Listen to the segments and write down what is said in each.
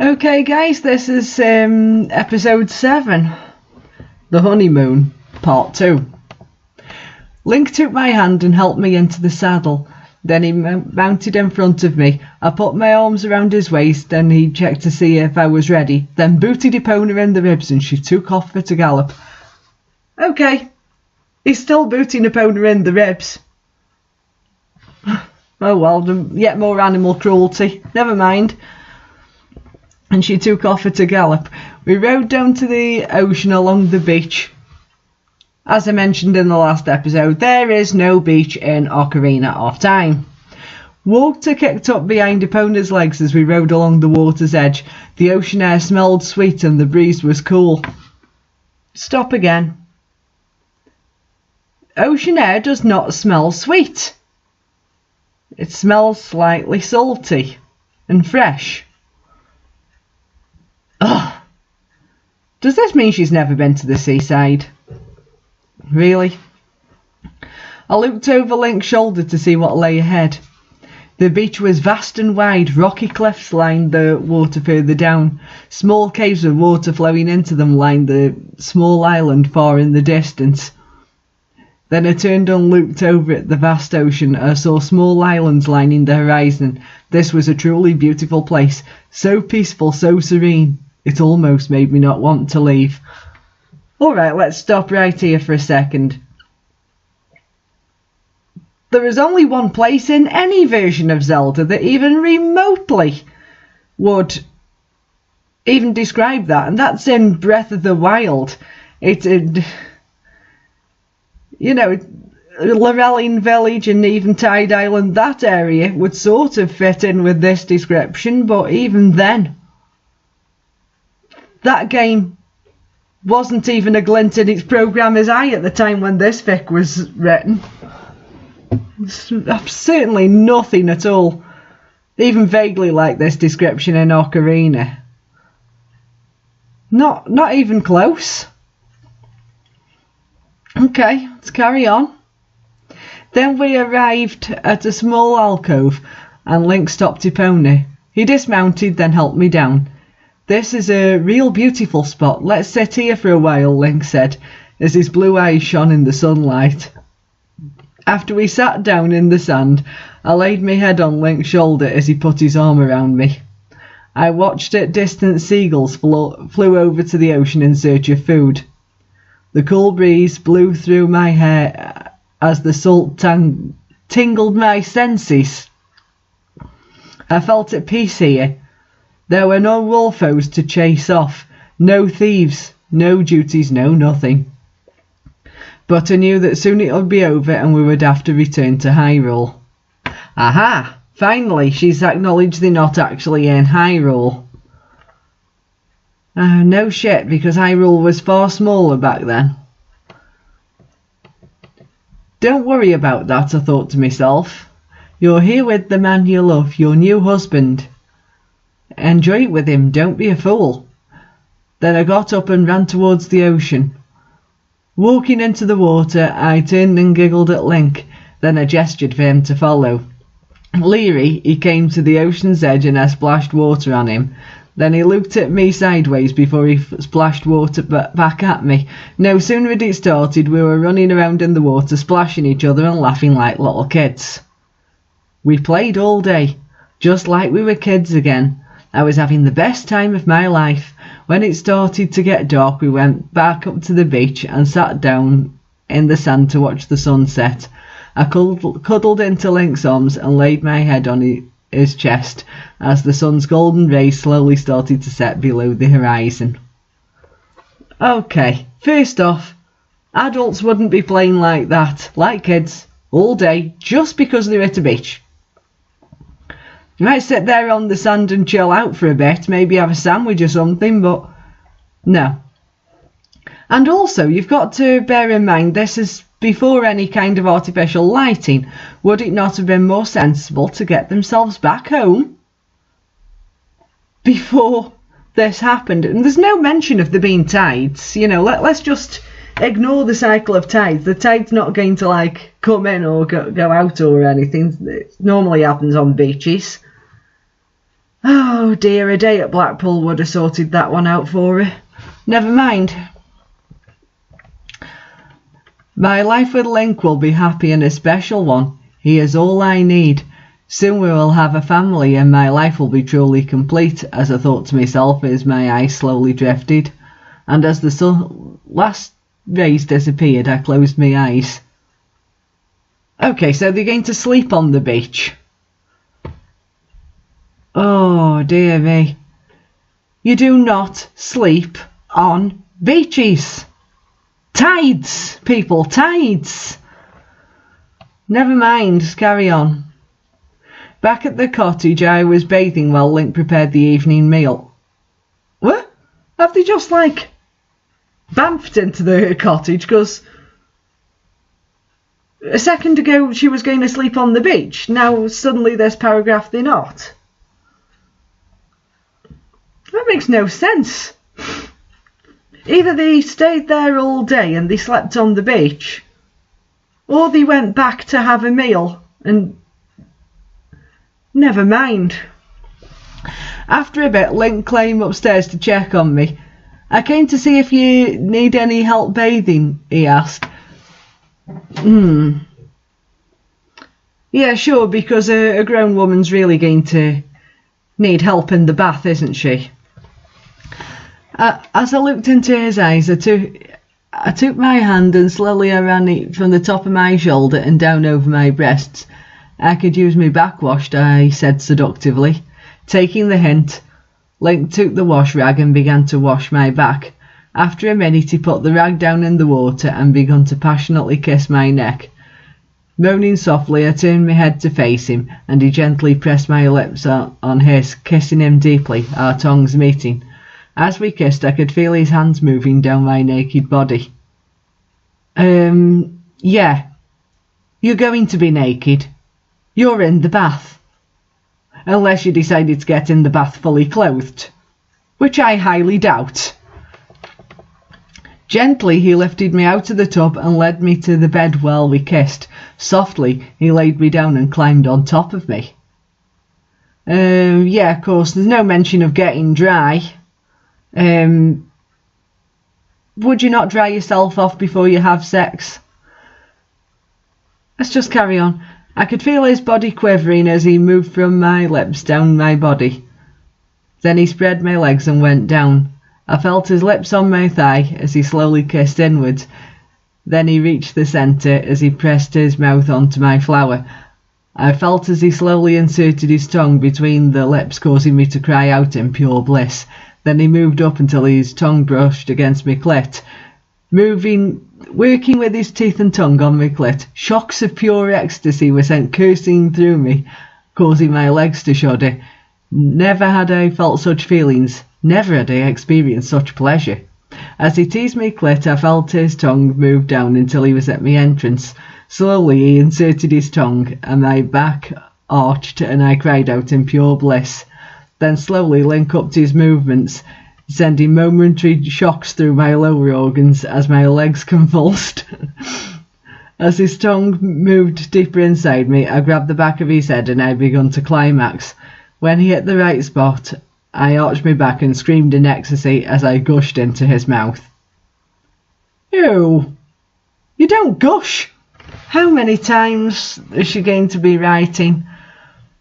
Okay guys, this is episode 7, The Honeymoon, part 2. Link took my hand and helped me into the saddle. Then he mounted in front of me. I put my arms around his waist and he checked to see if I was ready, then booted Epona in the ribs and she took off for to gallop. Okay, he's still booting Epona in the ribs. Oh well, yet more animal cruelty. Never mind. And she took off at a gallop. We rode down to the ocean along the beach. As I mentioned in the last episode, there is no beach in Ocarina of Time. Water kicked up behind Epona's legs as we rode along the water's edge. The ocean air smelled sweet and the breeze was cool. Stop again. Ocean air does not smell sweet. It smells slightly salty and fresh. Ugh. Does this mean she's never been to the seaside? Really? I looked over Link's shoulder to see what lay ahead. The beach was vast and wide. Rocky cliffs lined the water further down. Small caves with water flowing into them lined the small island far in the distance. Then I turned and looked over at the vast ocean. I saw small islands lining the horizon. This was a truly beautiful place. So peaceful, so serene. It almost made me not want to leave. Alright, let's stop right here for a second. There is only one place in any version of Zelda that even remotely would even describe that, and that's in Breath of the Wild. Lorelline Village and Eventide Island, that area would sort of fit in with this description, but even then, that game wasn't even a glint in its programmer's eye at the time when this fic was written. It's certainly nothing at all, even vaguely like this description in Ocarina. Not even close. Okay, let's carry on. Then we arrived at a small alcove and Link stopped Epona. He dismounted, then helped me down. This is a real beautiful spot. Let's sit here for a while, Link said, as his blue eyes shone in the sunlight. After we sat down in the sand, I laid my head on Link's shoulder as he put his arm around me. I watched at distant seagulls flew over to the ocean in search of food. The cool breeze blew through my hair as the salt tingled my senses. I felt at peace here. There were no wolfos to chase off, no thieves, no duties, no nothing. But I knew that soon it would be over and we would have to return to Hyrule. Aha! Finally, she's acknowledged they're not actually in Hyrule. No shit, because Hyrule was far smaller back then. Don't worry about that, I thought to myself. You're here with the man you love, your new husband. Enjoy it with him, don't be a fool. Then I got up and ran towards the ocean. Walking into the water, I turned and giggled at Link. Then I gestured for him to follow. Leery, he came to the ocean's edge and I splashed water on him. Then he looked at me sideways before he splashed water back at me. No sooner had it started, we were running around in the water, splashing each other and laughing like little kids. We played all day, just like we were kids again. I was having the best time of my life. When it started to get dark, we went back up to the beach and sat down in the sand to watch the sunset. I cuddled into Link's arms and laid my head on his chest as the sun's golden rays slowly started to set below the horizon. Okay, first off, adults wouldn't be playing like that, like kids, all day, just because they're at a beach. You might sit there on the sand and chill out for a bit, maybe have a sandwich or something, but no. And also, you've got to bear in mind, this is before any kind of artificial lighting. Would it not have been more sensible to get themselves back home before this happened? And there's no mention of there being tides, you know, let's just ignore the cycle of tides. The tide's not going to, come in or go out or anything. It normally happens on beaches. Oh dear, a day at Blackpool would have sorted that one out for her. Never mind. My life with Link will be happy and a special one. He is all I need. Soon we will have a family and my life will be truly complete, as I thought to myself as my eyes slowly drifted. And as the last rays disappeared, I closed my eyes. Okay, so they're going to sleep on the beach. Oh, dear me. You do not sleep on beaches. Tides, people, tides. Never mind, carry on. Back at the cottage, I was bathing while Link prepared the evening meal. What? Have they just, like, bamfed into the cottage? Because a second ago she was going to sleep on the beach. Now, suddenly, this paragraph, they're not. That makes no sense. Either they stayed there all day and they slept on the beach, or they went back to have a meal and... Never mind. After a bit, Link came upstairs to check on me. I came to see if you need any help bathing, he asked. Yeah, sure, because a grown woman's really going to need help in the bath, isn't she? As I looked into his eyes, I took my hand and slowly I ran it from the top of my shoulder and down over my breasts. I could use me back washed, I said seductively. Taking the hint, Link took the wash rag and began to wash my back. After a minute he put the rag down in the water and began to passionately kiss my neck. Moaning softly, I turned my head to face him, and he gently pressed my lips on his, kissing him deeply, our tongues meeting. As we kissed, I could feel his hands moving down my naked body. Yeah. You're going to be naked. You're in the bath. Unless you decided to get in the bath fully clothed, which I highly doubt. Gently, he lifted me out of the tub and led me to the bed while we kissed. Softly, he laid me down and climbed on top of me. Yeah, of course, there's no mention of getting dry. Would you not dry yourself off before you have sex? Let's just carry on. I could feel his body quivering as he moved from my lips down my body. Then he spread my legs and went down. I felt his lips on my thigh as he slowly kissed inwards. Then he reached the centre as he pressed his mouth onto my flower. I felt as he slowly inserted his tongue between the lips, causing me to cry out in pure bliss. Then he moved up until his tongue brushed against my clit. Working with his teeth and tongue on my clit, shocks of pure ecstasy were sent coursing through me, causing my legs to shudder. Never had I felt such feelings. Never had I experienced such pleasure. As he teased me clit, I felt his tongue move down until he was at my entrance. Slowly he inserted his tongue, and my back arched, and I cried out in pure bliss. Then slowly Link upped his movements, sending momentary shocks through my lower organs as my legs convulsed. As his tongue moved deeper inside me, I grabbed the back of his head and I began to climax. When he hit the right spot, I arched my back and screamed in ecstasy as I gushed into his mouth. Ew! You don't gush! How many times is she going to be writing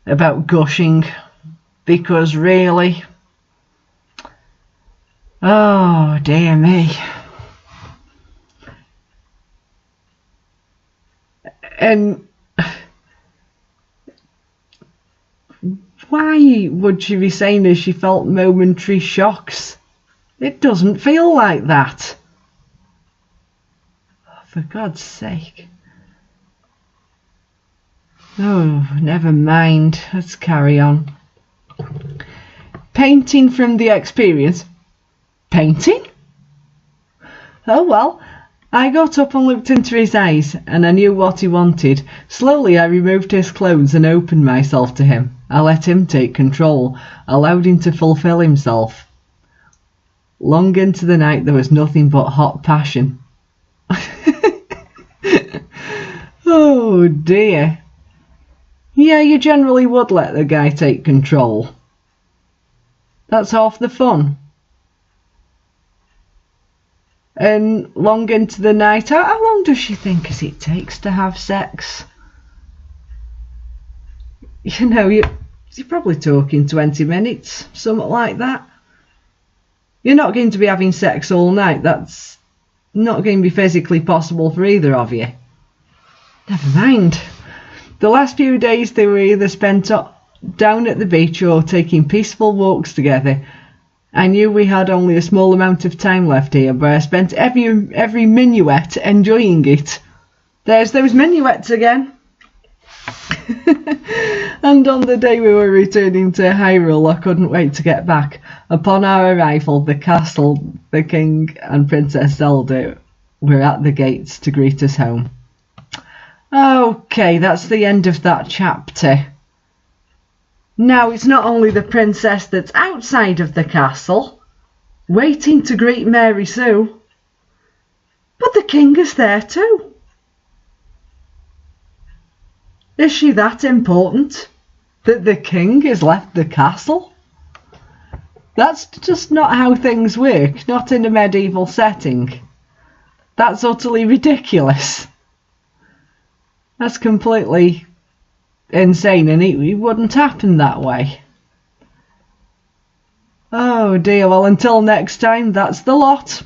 about gushing? Because really... Oh, dear me. And why would she be saying that she felt momentary shocks? It doesn't feel like that. For God's sake. Oh, never mind. Let's carry on. Painting from the experience. Painting? Oh well. I got up and looked into his eyes, and I knew what he wanted. Slowly I removed his clothes and opened myself to him. I let him take control, allowed him to fulfill himself. Long into the night there was nothing but hot passion. Oh dear. Yeah, you generally would let the guy take control. That's half the fun. And long into the night, how long does she think it takes to have sex? You know, you're probably talking 20 minutes, something like that. You're not going to be having sex all night. That's not going to be physically possible for either of you. Never mind. The last few days they were either spent down at the beach or taking peaceful walks together. I knew we had only a small amount of time left here, but I spent every minuet enjoying it. There's those minuets again. And on the day we were returning to Hyrule, I couldn't wait to get back. Upon our arrival, the castle, the king and Princess Zelda were at the gates to greet us home. Okay, that's the end of that chapter. Now, it's not only the princess that's outside of the castle, waiting to greet Mary Sue, but the king is there too. Is she that important that the king has left the castle? That's just not how things work, not in a medieval setting. That's utterly ridiculous. That's completely insane, and it wouldn't happen that way. Oh dear, well, until next time, that's the lot.